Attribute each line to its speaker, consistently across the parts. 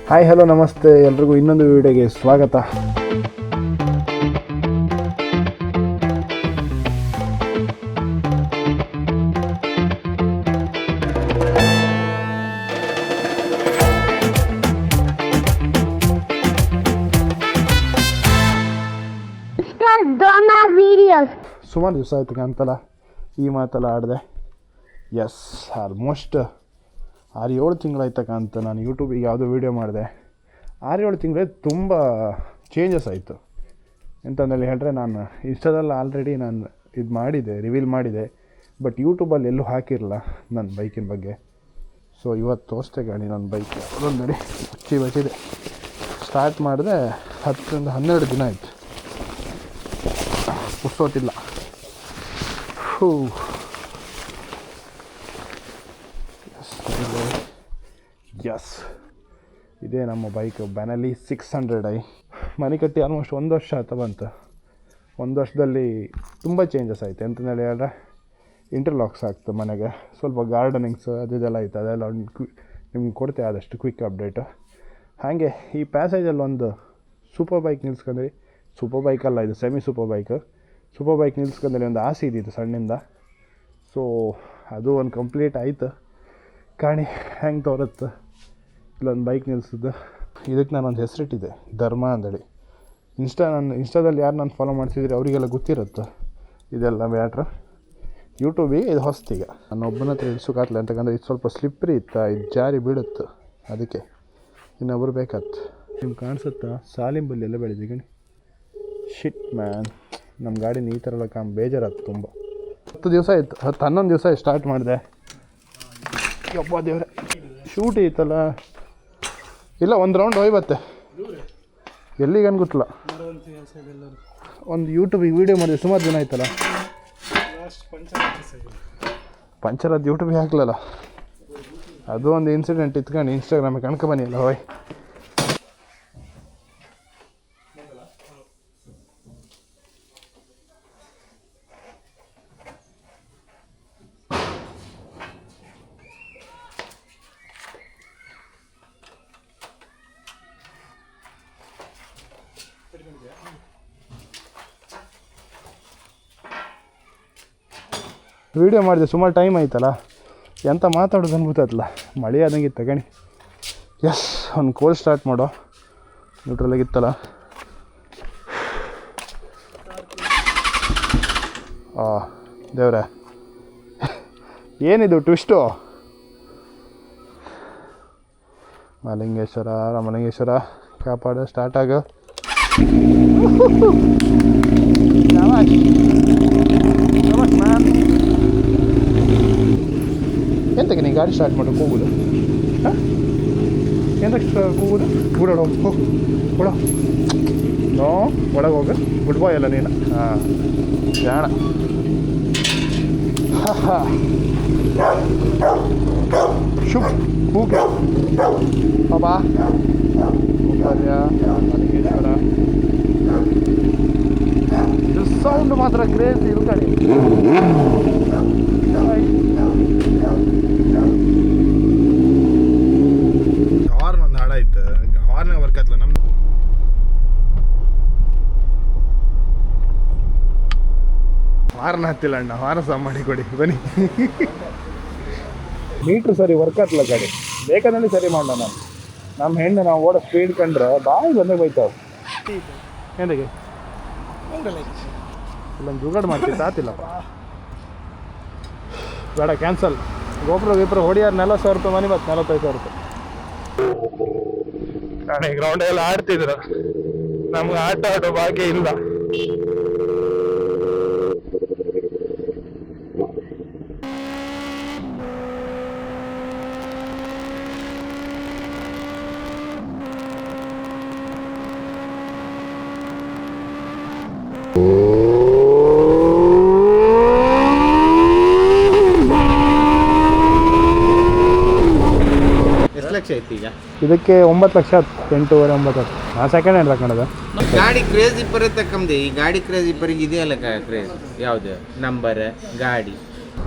Speaker 1: Hi hello ನಮಸ್ತೆ ಎಲ್ರಿಗೂ ಇನ್ನೊಂದು ವಿಡಿಯೋಗೆ ಸ್ವಾಗತ. ಸುಮಾರು ದಿವಸ ಆಯ್ತು ಕಾಣ್ತಲ್ಲ ಈ ಮಾತೆಲ್ಲ ಆಡಿದೆ. ಎಸ್, ಆಲ್ಮೋಸ್ಟ್ 6-7 ತಿಂಗಳಾಯ್ತು ಕಾಣ್ತ ನಾನು ಯೂಟ್ಯೂಬಿಗೆ ಯಾವುದೋ ವೀಡಿಯೋ ಮಾಡಿದೆ. 6-7 ತಿಂಗಳೇ ತುಂಬ ಚೇಂಜಸ್ ಆಯಿತು. ಎಂತಂದೇಳಿ ಹೇಳಿದ್ರೆ, ನಾನು ಇನ್ಸ್ಟಾದಲ್ಲಿ ಆಲ್ರೆಡಿ ನಾನು ಇದು ಮಾಡಿದೆ, ರಿವೀಲ್ ಮಾಡಿದೆ, ಬಟ್ ಯೂಟ್ಯೂಬಲ್ಲಿ ಎಲ್ಲೂ ಹಾಕಿರಲ್ಲ ನನ್ನ ಬೈಕಿನ ಬಗ್ಗೆ. ಸೊ ಇವತ್ತು ತೋರಿಸ್ತೆ ಗಾಡಿ ನನ್ನ ಬೈಕ್ ಅದೊಂದು ನೋಡಿ ಬಚ್ಚಿದೆ. ಸ್ಟಾರ್ಟ್ ಮಾಡಿದೆ 10-12 ದಿನ ಆಯಿತು, ಪುರ್ಸೋತಿಲ್ಲ. ಎಸ್, ಇದೇ ನಮ್ಮ ಬೈಕ್ ಬೆನಲಿ 600i. ಮನೆ ಕಟ್ಟಿ ಆಲ್ಮೋಸ್ಟ್ 1 ವರ್ಷ ಆಯ್ತು ಬಂತು. 1 ವರ್ಷದಲ್ಲಿ ತುಂಬ ಚೇಂಜಸ್ ಆಯಿತು. ಎಂತಂದೇಳಿ ಹೇಳಿದ್ರೆ, ಇಂಟರ್ಲಾಕ್ಸ್ ಆಗ್ತದೆ ಮನೆಗೆ, ಸ್ವಲ್ಪ ಗಾರ್ಡನಿಂಗ್ಸ್ ಅದೆಲ್ಲ ಆಯಿತು. ಅದೆಲ್ಲ ನಿಮ್ಗೆ ಕೊಡ್ತೇವೆ ಆದಷ್ಟು ಕ್ವಿಕ್ ಅಪ್ಡೇಟು. ಹಾಗೆ ಈ ಪ್ಯಾಸೇಜಲ್ಲಿ ಒಂದು ಸೂಪರ್ ಬೈಕ್ ನಿಲ್ಸ್ಕೊಂಡ್ರಿ. ಸೂಪರ್ ಬೈಕಲ್ಲ, ಇದು ಸೆಮಿ ಸೂಪರ್ ಬೈಕ್ ನಿಲ್ಸ್ಕೊಂಡ್ರಿ. ಒಂದು ಆಸೆ ಇದ್ದಿತ್ತು ಸಣ್ಣಿಂದ. ಸೊ ಅದು ಒಂದು ಕಂಪ್ಲೀಟ್ ಆಯಿತು. ಕಾಣಿ ಹೆಂಗೆ ತೋರುತ್ತೆ. ಇಲ್ಲೊಂದು ಬೈಕ್ ನಿಲ್ಸಿದ್ದು. ಇದಕ್ಕೆ ನಾನೊಂದು ಹೆಸರಿಟ್ಟಿದ್ದೆ, ಧರ್ಮ ಅಂದೇಳಿ. ಇನ್ಸ್ಟಾದಲ್ಲಿ ಯಾರು ನಾನು ಫಾಲೋ ಮಾಡ್ತಿದ್ರೆ ಅವರಿಗೆಲ್ಲ ಗೊತ್ತಿರುತ್ತೆ ಇದೆಲ್ಲ ಮ್ಯಾಟ್ರ್. ಯೂಟ್ಯೂಬಿಗೆ ಇದು ಹೊಸ್ತೀಗ ನಾನು ಒಬ್ಬನ ಹತ್ರ ಇಳಿಸೋಕ್ಕಾಗಲ್ಲ, ಅಂತಕಂದ್ರೆ ಇದು ಸ್ವಲ್ಪ ಸ್ಲಿಪ್ರಿ ಇತ್ತು, ಇದು ಜಾರಿ ಬೀಳುತ್ತೆ. ಅದಕ್ಕೆ ಇನ್ನೊಬ್ಬರು ಬೇಕಾಯ್ತು. ನಿಮ್ಗೆ ಕಾಣಿಸುತ್ತಾ ಸಾಲಿಂಬಲ್ಲಿ ಎಲ್ಲ ಬೆಳೆದಿ ಗಣಿ. ಶಿಟ್ ಮ್ಯಾನ್, ನಮ್ಮ ಗಾಡಿನ ಈ ಥರ ಎಲ್ಲ ಬೇಜಾರಾಯ್ತು ತುಂಬ. 10 ದಿವಸ ಆಯಿತು, 11 ದಿವಸ ಸ್ಟಾರ್ಟ್ ಮಾಡಿದೆ. ಯಬ್ಬ ದೇವ್ರೆ, ಶೂಟ್ ಐತಲ್ಲ. ಇಲ್ಲ, ಒಂದು ರೌಂಡ್ ಹೋಯ್ಬತ್ತೆ. ಎಲ್ಲಿಗೇನು ಗೊತ್ತಿಲ್ಲ. ಒಂದು ಯೂಟ್ಯೂಬಿಗೆ ವೀಡಿಯೋ ಮಾಡಿದೆ, ಸುಮಾರು ದಿನ ಆಯ್ತಲ್ಲ. ಪಂಚರದ್ದು ಯೂಟ್ಯೂಬಿಗೆ ಹಾಕ್ಲಲ್ಲ, ಅದು ಒಂದು ಇನ್ಸಿಡೆಂಟ್ ಇತ್ಕೊಂಡು ಇನ್ಸ್ಟಾಗ್ರಾಮಿಗೆ ಕಣ್ಕೊಬನ್ನಿಲ್ಲ ಹೋಯ್. ವೀಡಿಯೋ ಮಾಡಿದೆ, ಸುಮಾರು ಟೈಮ್ ಆಯ್ತಲ್ಲ, ಎಂತ ಮಾತಾಡೋದು ಅನ್ಬೋದಲ್ಲ. ಮಳೆ ಆದಂಗೆ ತಗಣಿ. ಎಸ್, ಒಂದು ಕೋಲ್ ಸ್ಟಾರ್ಟ್ ಮಾಡೋ. ನ್ಯೂಟ್ರಲಾಗಿತ್ತಲ್ಲ. ದೇವ್ರೆ, ಏನಿದು ಟ್ವಿಸ್ಟು? ರಾಮಲಿಂಗೇಶ್ವರ ಕಾಪಾಡು. ಸ್ಟಾರ್ಟ್ ಆಗು. ಎಂತಕ್ಕೆ ನೀ ಗಾಡಿ ಸ್ಟಾರ್ಟ್ ಮಾಡು, ಕೂಗುದು? ಎಂತಕ್ಕೆ ಕೂಗುದು? ಓಡಾಡೋ, ಹೋಗು ಓಡೋ. ನೋ, ಒಳಗೆ ಹೋಗು. ಗುಡ್ ಬಾಯ್ ಅಲ್ಲ ನೀನು. ಹಾಂ, ಜಾಣ. ಶುಭ್ ಕೂಗೆ ಬಾಬಾ. ಮಲ್ಲಿಗೇಶ್ವರ ಸೌಂಡ್ ಮಾತ್ರ ಕ್ರೇಜಿ ಇದು ಗಾಡಿ. ಹಾರ್ನ್ ಒಂದು ಹಾಡಾಯ್ತು, ಹಾರ್ನೇ ವರ್ಕ್ ಆಯ್ತಲ್ಲ ನಮ್ದು. ಹಾರ್ನ್ ಹತ್ತಿಲ್ಲ ಅಣ್ಣ, ಹಾರ್ನ್ ಸಹ ಮಾಡಿ ಕೊಡಿ ಬನ್ನಿ. ಮೀಟ್ರ್ ಸರಿ ವರ್ಕ್ ಆಗ್ತಿಲ್ಲ ಗಾಡಿ, ಬೇಕಾದಲ್ಲಿ ಸರಿ ಮಾಡೋಣ. ನಮ್ಮ ಹೆಣ್ಣು ನಾವು ಓಡೋ ಸ್ಪೀಡ್ ಕಂಡ್ರೆ ಬಾಯಿ ಬಂದೇ ಬೈತಾವೆ. ಏನಕ್ಕೆ ಇಲ್ಲೊಂದು ಜುಗಾಡು ಮಾಡ್ತಿತ್ತು, ಆತಿಲ್ಲಪ್ಪ. ಬೇಡ, ಕ್ಯಾನ್ಸಲ್. ಗೋಪುರ ಹೊಡಿಯಾರ 40,000 ರೂಪಾಯಿ ಮನೆ, ಬತ್ತು 45,000 ರೂಪಾಯಿ. ನಾಳೆ ಗ್ರೌಂಡ್ ಎಲ್ಲ ಆಡ್ತಿದ್ರು, ನಮ್ಗೆ ಆಟ ಆಡೋ ಭಾಗ್ಯ ಇಲ್ಲ.
Speaker 2: ಲಕ್ಷ ಐತಿ ಈಗ
Speaker 1: ಇದಕ್ಕೆ 9 ಲಕ್ಷ, 8.5 9. ನಾನು ಸೆಕೆಂಡ್ ಹ್ಯಾಂಡ್ ತಗೊಂಡದ.
Speaker 2: ಗಾಡಿ ಕ್ರೇಜ್ ಇಬ್ಬರೇ ತಕ್ಕಂದೆ. ಈ ಗಾಡಿ ಕ್ರೇಜ್ ಇಬ್ಬರಿಗೆ ಇದೆಯಲ್ಲ ಕ್ರೇಜ್. ಯಾವುದು ನಂಬರ್ ಗಾಡಿ.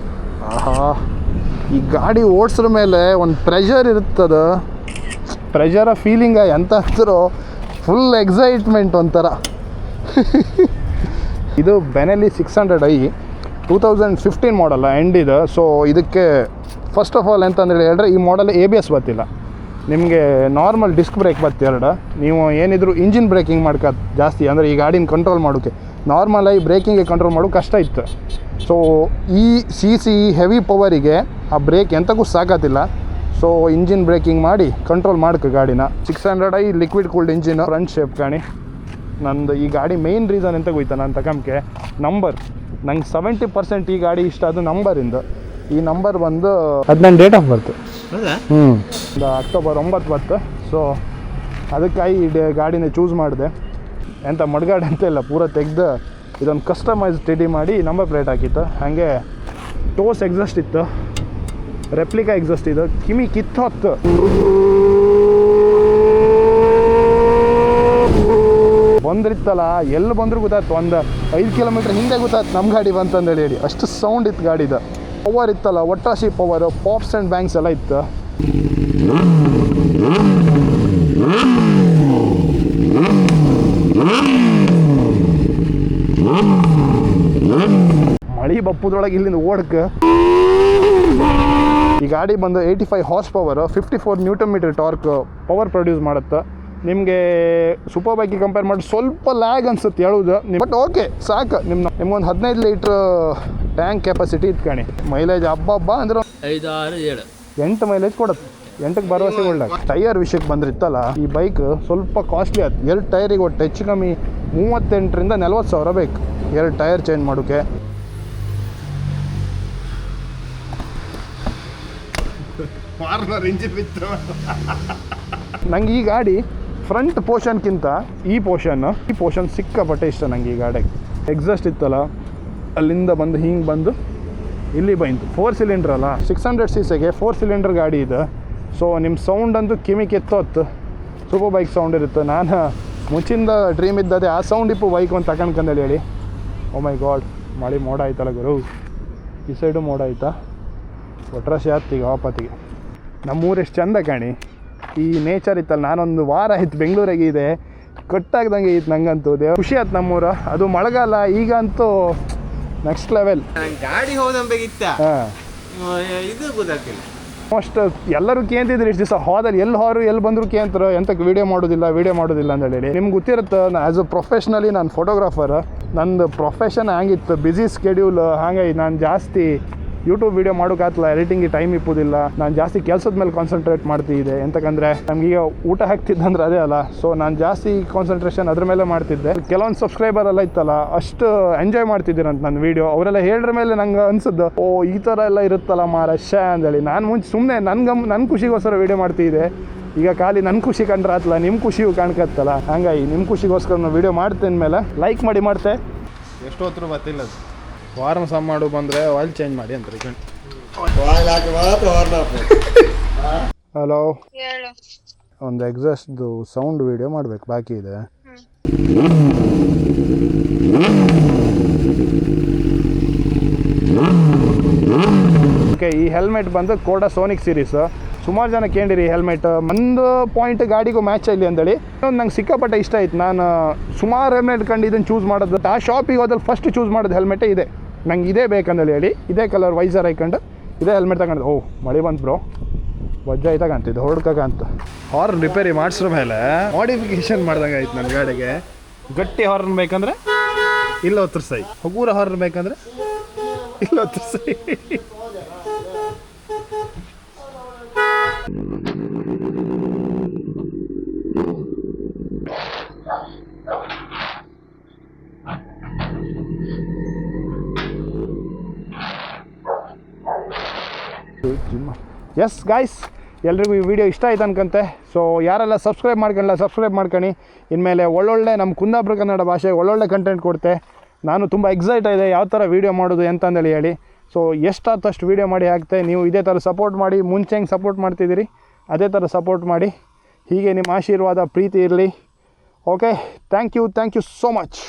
Speaker 1: ಆಹಾ, ಈ ಗಾಡಿ ಓಡಿಸ್ರ ಮೇಲೆ ಒಂದು ಪ್ರೆಷರ್ ಇರುತ್ತದ. ಪ್ರೆಷರ ಫೀಲಿಂಗ ಎಂತ ಅಂತಾರೋ ಫುಲ್ ಎಕ್ಸೈಟ್ಮೆಂಟ್ ಒಂಥರ. ಇದು ಬೆನೆಲಿ 600i 2015 ಮಾಡಲ್ಲ ಎಂಡ್ ಇದು. ಸೊ ಇದಕ್ಕೆ ಫಸ್ಟ್ ಆಫ್ ಆಲ್ ಎಂತಂದೇಳಿ ಹೇಳಿದ್ರೆ ಈ ಮಾಡಲ್ ABS ಬರ್ತಿಲ್ಲ, ನಿಮಗೆ ನಾರ್ಮಲ್ ಡಿಸ್ಕ್ ಬ್ರೇಕ್ ಬರುತ್ತೆ ಎರಡು. ನೀವು ಏನಿದ್ರು ಇಂಜಿನ್ ಬ್ರೇಕಿಂಗ್ ಮಾಡ್ಕ ಜಾಸ್ತಿ ಅಂದರೆ ಈ ಗಾಡಿನ ಕಂಟ್ರೋಲ್ ಮಾಡೋಕ್ಕೆ ನಾರ್ಮಲಾಗಿ ಬ್ರೇಕಿಂಗ್ಗೆ ಕಂಟ್ರೋಲ್ ಮಾಡೋಕ್ಕೆ ಕಷ್ಟ ಇತ್ತು. ಸೊ ಈ CC ಹೆವಿ ಪವರಿಗೆ ಆ ಬ್ರೇಕ್ ಎಂತಕ್ಕೂ ಸಾಕಾತಿಲ್ಲ. ಸೊ ಇಂಜಿನ್ ಬ್ರೇಕಿಂಗ್ ಮಾಡಿ ಕಂಟ್ರೋಲ್ ಮಾಡ್ಕ ಗಾಡಿನ. 600i liquid cooled engine, front shape ಕಾಣಿ. ನಂದು ಈ ಗಾಡಿ ಮೇಯ್ನ್ ರೀಸನ್ ಎಂತ ಗೊತ್ತಾ ನಾನು ತಗೊಂಬಕ್ಕೆ ನಂಬರ್. ನಂಗೆ 70% ಈ ಗಾಡಿ ಇಷ್ಟ ಅದು ನಂಬರಿಂದ. ಈ ನಂಬರ್ ಬಂದು ಅದು ನನ್ನ ಡೇಟ್ ಆಫ್ ಬರ್ತ್. ಒಂದು ಅಕ್ಟೋಬರ್ 9 ಬರ್ತು. ಸೊ ಅದಕ್ಕಾಗಿ ಗಾಡಿನ ಚೂಸ್ ಮಾಡಿದೆ. ಎಂಥ ಮಡ್ಗಾಡು ಅಂತ ಇಲ್ಲ, ಪೂರ ತೆಗೆದು ಇದೊಂದು ಕಸ್ಟಮೈಸ್ ರೆಡಿ ಮಾಡಿ ನಂಬರ್ ಪ್ಲೇಟ್ ಹಾಕಿತ್ತು. ಹಾಗೆ ಟೋಸ್ ಎಕ್ಸಾಸ್ಟ್ ಇತ್ತು, ರೆಪ್ಲಿಕಾ ಎಕ್ಸಾಸ್ಟ್ ಇದು, ಕಿಮಿ ಕಿತ್ತೊತ್ತು. ಬಂದಿತ್ತಲ್ಲ, ಎಲ್ಲಿ ಬಂದರೂ ಗೊತ್ತಾಯ್ತು, ಒಂದು 5 ಕಿಲೋಮೀಟ್ರ್ ಹಿಂದೆ ಗೊತ್ತಾಯ್ತು ನಮ್ಮ ಗಾಡಿ ಬಂತಂದೇಳಿ ಹೇಳಿ. ಅಷ್ಟು ಸೌಂಡ್ ಇತ್ತು ಗಾಡಿದು. ಪವರ್ ಇತ್ತಲ್ಲ, ಒಟ್ಟಾಶಿ ಪವರು, ಪಾಪ್ಸ್ ಆ್ಯಂಡ್ ಬ್ಯಾಂಕ್ಸ್ ಎಲ್ಲ ಇತ್ತು. ಮಳೆ ಬಪ್ಪುದ್ರೊಳಗೆ ಇಲ್ಲಿಂದ ಓಡಕ್ಕೆ. ಈ ಗಾಡಿ ಬಂದು 85 horse power, 54 newton metre torque power produce ಮಾಡುತ್ತೆ. ನಿಮಗೆ ಸೂಪರ್ ಬೈಕಿಗೆ ಕಂಪೇರ್ ಮಾಡಿ ಸ್ವಲ್ಪ ಲ್ಯಾಗ್ ಅನ್ಸುತ್ತೆ ಹೇಳೋದು, ಬಟ್ ಓಕೆ ಸಾಕು. ನಿಮ್ಗೊಂದು 15 ಲೀಟ್ರ್ ಟ್ಯಾಂಕ್ ಕೆಪಾಸಿಟಿ ಇಟ್ಕಣಿ. ಮೈಲೇಜ್ ಹಬ್ಬ ಅಂದ್ರೆ
Speaker 3: 5, 6, 7,
Speaker 1: 8 ಮೈಲೇಜ್ ಕೊಡುತ್ತೆ. 8ಕ್ಕೆ ಭರವಸೆ ಒಳ್ಳೆ. ಟೈರ್ ವಿಷಯಕ್ಕೆ ಬಂದಿರ್ತಲ್ಲ, ಈ ಬೈಕ್ ಸ್ವಲ್ಪ ಕಾಸ್ಟ್ಲಿ ಆಯ್ತು. 2 ಟೈರಿಗೆ ಒಟ್ಟು ಹೆಚ್ಚು ಕಮ್ಮಿ 38,000 ರಿಂದ 40,000 ಬೇಕು 2 ಟೈರ್ ಚೇಂಜ್ ಮಾಡೋಕ್ಕೆ. ನಂಗೆ ಈ ಗಾಡಿ ಫ್ರಂಟ್ ಪೋರ್ಷನ್ಗಿಂತ ಈ ಪೋರ್ಷನ್ ಸಿಕ್ಕಾಪಟ್ಟೆ ಇಷ್ಟ ನಂಗೆ ಈ ಗಾಡಿಗೆ. ಎಕ್ಸಾಸ್ಟ್ ಇತ್ತಲ್ಲ, ಅಲ್ಲಿಂದ ಬಂದು ಹಿಂಗೆ ಬಂದು ಇಲ್ಲಿ ಬಂತು. 4 ಸಿಲಿಂಡ್ರ್ ಅಲ್ಲ, 600cc 4 ಸಿಲಿಂಡರ್ ಗಾಡಿ ಇದೆ. ಸೊ ನಿಮ್ಮ ಸೌಂಡ್ ಅಂತೂ ಕಿಮಿ ಕೆತ್ತೋತ್ತು, ಸೂಪರ್ ಬೈಕ್ ಸೌಂಡ್ ಇರುತ್ತೆ. ನಾನು ಮುಂಚಿಂದ ಡ್ರೀಮ್ ಇದ್ದದೆ ಆ ಸೌಂಡ್ ಇಪ್ಪು ಬೈಕ್ ಒಂದು ತಗೊಂಡ್ಕಂದೇಳಿ ಹೇಳಿ. ಓ ಮೈ ಗಾಡ್, ಮಳೆ ಮೋಡ ಆಯ್ತಲ್ಲ ಗುರು, ಈ ಸೈಡು ಮೋಡ ಆಯ್ತಾ. ಒಟ್ರಾಶಿ ಆಯ್ತೀಗ ವಾಪತ್ತಿಗೆ. ನಮ್ಮೂರು ಎಷ್ಟು ಚಂದ ಕಾಣಿ. ಈ ನೇಚರ್ ಇತ್ತಲ್ಲ, ನಾನೊಂದು ವಾರ ಆಯ್ತು ಬೆಂಗಳೂರಿಗೆ ಇದೆ, ಕಟ್ಟಾಗ್ದಂಗೆ ಇತ್ತು ನಂಗಂತೂ. ದೇವ ಖುಷಿ ಆಯ್ತು ನಮ್ಮೂರು. ಅದು ಮಳೆಗಾಲ, ಈಗ ಅಂತೂ ನೆಕ್ಸ್ಟ್ ಲೆವೆಲ್.
Speaker 2: ಗಾಡಿ ಹೋದಂಬೇಕಿತ್ತ
Speaker 1: ಹಾಂ,
Speaker 2: ಇದು ಗೊತ್ತಾಗ್ತಿಲ್ಲ.
Speaker 1: ಆಲ್ಮೋಸ್ಟ್ ಎಲ್ಲರೂ ಕೇಂತಿದ್ರು ಇಷ್ಟು ದಿವಸ ಹೋದಲ್ಲಿ, ಎಲ್ಲಿ ಬಂದರೂ ಕೇಂತರ ಎಂತಕ್ಕೆ ವೀಡಿಯೋ ಮಾಡೋದಿಲ್ಲ ಅಂತ ಹೇಳಿ. ನಿಮ್ಗೆ ಗೊತ್ತಿರುತ್ತೆ, ಆ್ಯಸ್ ಅ ಪ್ರೊಫೆಷ್ನಲಿ ನಾನು ಫೋಟೋಗ್ರಾಫರ್. ನಂದು ಪ್ರೊಫೆಷನ್ ಹ್ಯಾಂಗಿತ್ತು, ಬ್ಯುಸಿ ಸ್ಕೆಡ್ಯೂಲ್. ಹಾಗಾಗಿ ನಾನು ಜಾಸ್ತಿ ಯೂಟ್ಯೂಬ್ ವೀಡಿಯೋ ಮಾಡೋಕ್ಕಾಗಲ್ಲ, ಎಡಿಟಿಂಗಿಗೆ ಟೈಮ್ ಇಪ್ಪೋದಿಲ್ಲ. ನಾನು ಜಾಸ್ತಿ ಕೆಲಸದ ಮೇಲೆ ಕಾನ್ಸಂಟ್ರೇಟ್ ಮಾಡ್ತಿದ್ದೆ. ಎಂತಕ್ಕಂದರೆ ನಮಗೀಗ ಊಟ ಹಾಕ್ತಿದ್ದಂದ್ರೆ ಅದೇ ಅಲ್ಲ. ಸೊ ನಾನು ಜಾಸ್ತಿ ಕಾನ್ಸಂಟ್ರೇಷನ್ ಅದ್ರ ಮೇಲೆ ಮಾಡ್ತಿದ್ದೆ. ಕೆಲವೊಂದು ಸಬ್ಸ್ಕ್ರೈಬರ್ ಎಲ್ಲ ಇತ್ತಲ್ಲ, ಅಷ್ಟು ಎಂಜಾಯ್ ಮಾಡ್ತಿದ್ದೀರಂತ ನನ್ನ ವೀಡಿಯೋ. ಅವರೆಲ್ಲ ಹೇಳಿದ್ರ ಮೇಲೆ ನಂಗೆ ಅನ್ಸಿದ್ದು, ಓ ಈ ಥರ ಎಲ್ಲ ಇರುತ್ತಲ್ಲ ಮಾರಶ್ಯ ಅಂದೇಳಿ. ನಾನು ಮುಂಚೆ ಸುಮ್ಮನೆ ನನ್ನ ಖುಷಿಗೋಸ್ಕರ ವೀಡಿಯೋ ಮಾಡ್ತಿದ್ದೆ. ಈಗ ಖಾಲಿ ನನ್ನ ಖುಷಿ ಕಂಡ್ರೆ ಆತಲ್ಲ, ನಿಮ್ಮ ಖುಷಿಯು ಕಾಣ್ಕತ್ತಲ್ಲ. ಹಾಗಾಗಿ ನಿಮ್ಮ ಖುಷಿಗೋಸ್ಕರ ನಾನು ವೀಡಿಯೋ ಮಾಡ್ತೇನೆ. ಮೇಲೆ ಲೈಕ್ ಮಾಡ್ತೆ. ಎಷ್ಟು ಹೊತ್ತು ಗೊತ್ತಿಲ್ಲ, ವಾರನ್ ಸಮ್ ಮಾಡು ಬಂದರೆ ಆಯಿಲ್ ಚೇಂಜ್ ಮಾಡಿ ಅಂತ. ಹಲೋ, ಒಂದು ಎಕ್ಸಾಸ್ಟ್ದು ಸೌಂಡ್ ವೀಡಿಯೋ ಮಾಡಬೇಕು ಬಾಕಿ ಇದೆ. ಓಕೆ, ಈ ಹೆಲ್ಮೆಟ್ ಬಂದು ಕೋಡಾ ಸೋನಿಕ್ ಸೀರೀಸ್. ಸುಮಾರು ಜನ ಕೇಳಿರಿ ಹೆಲ್ಮೆಟ್. ಒಂದು ಪಾಯಿಂಟ್ ಗಾಡಿಗೂ ಮ್ಯಾಚ್ ಆಗಲಿ ಅಂತೇಳಿ ನಂಗೆ ಸಿಕ್ಕಾಪಟ್ಟೆ ಇಷ್ಟ ಆಯ್ತು. ನಾನು ಸುಮಾರು ಹೆಲ್ಮೆಟ್ ಕಂಡು ಇದನ್ನು ಚೂಸ್ ಮಾಡೋದು. ಆ ಶಾಪಿಗೆ ಹೋದಲ್ಲಿ ಫಸ್ಟ್ ಚೂಸ್ ಮಾಡೋದು ಹೆಲ್ಮೆಟೇ ಇದೆ. ನಂಗೆ ಇದೇ ಬೇಕಂದೇಳಿ ಹೇಳಿ ಇದೇ ಕಲರ್ ವೈಸರ್ ಹಾಕೊಂಡು ಇದೇ ಹೆಲ್ಮೆಟ್ ತಗೊಂಡು. ಓಹ್ ಮಳೆ ಬಂತು ಬ್ರೋ, ವಜ್ಜ ಆಯ್ತಾಗಂತಿದ್ದು ಹೊಡ್ಕಂತ. ಹಾರ್ನ್ ರಿಪೇರಿ ಮಾಡಿಸ್ರ ಮೇಲೆ ಮಾಡಿಫಿಕೇಶನ್ ಮಾಡ್ದಂಗೆ ಆಯ್ತು ನನ್ನ ಗಾಡಿಗೆ. ಗಟ್ಟಿ ಹಾರ್ನ್ ಬೇಕಂದ್ರೆ ಇಲ್ಲ ಒತ್ತರ್ಸೈ, ಹಗೂರ ಹಾರ್ನ್ ಬೇಕಂದ್ರೆ ಇಲ್ಲ ಒತ್ತರ್ಸೈ. ಎಸ್ ಗಾಯ್ಸ್, ಎಲ್ರಿಗೂ ಈ ವಿಡಿಯೋ ಇಷ್ಟ ಆಯ್ತು ಅನ್ಕಂತೆ. ಸೊ ಯಾರೆಲ್ಲ ಸಬ್ಸ್ಕ್ರೈಬ್ ಮಾಡ್ಕೊಳ್ಳಿ. ಇನ್ಮೇಲೆ ಒಳ್ಳೊಳ್ಳೆ ನಮ್ಮ ಕುಂದಾಪುರ ಕನ್ನಡ ಭಾಷೆಗೆ ಒಳ್ಳೊಳ್ಳೆ ಕಂಟೆಂಟ್ ಕೊಡ್ತೆ. ನಾನು ತುಂಬ ಎಕ್ಸೈಟ್ ಇದೆ ಯಾವ ಥರ ವೀಡಿಯೋ ಮಾಡೋದು ಅಂತಂದೇಳಿ ಹೇಳಿ. ಸೊ ಎಷ್ಟಾದಷ್ಟು ವೀಡಿಯೋ ಮಾಡಿ ಹಾಕ್ತೆ. ನೀವು ಇದೇ ಥರ ಸಪೋರ್ಟ್ ಮಾಡಿ, ಮುಂಚೆ ಹೆಂಗೆ ಸಪೋರ್ಟ್ ಮಾಡ್ತಿದ್ದೀರಿ ಅದೇ ಥರ ಸಪೋರ್ಟ್ ಮಾಡಿ. ಹೀಗೆ ನಿಮ್ಮ ಆಶೀರ್ವಾದ ಪ್ರೀತಿ ಇರಲಿ. Okay, thank you so much.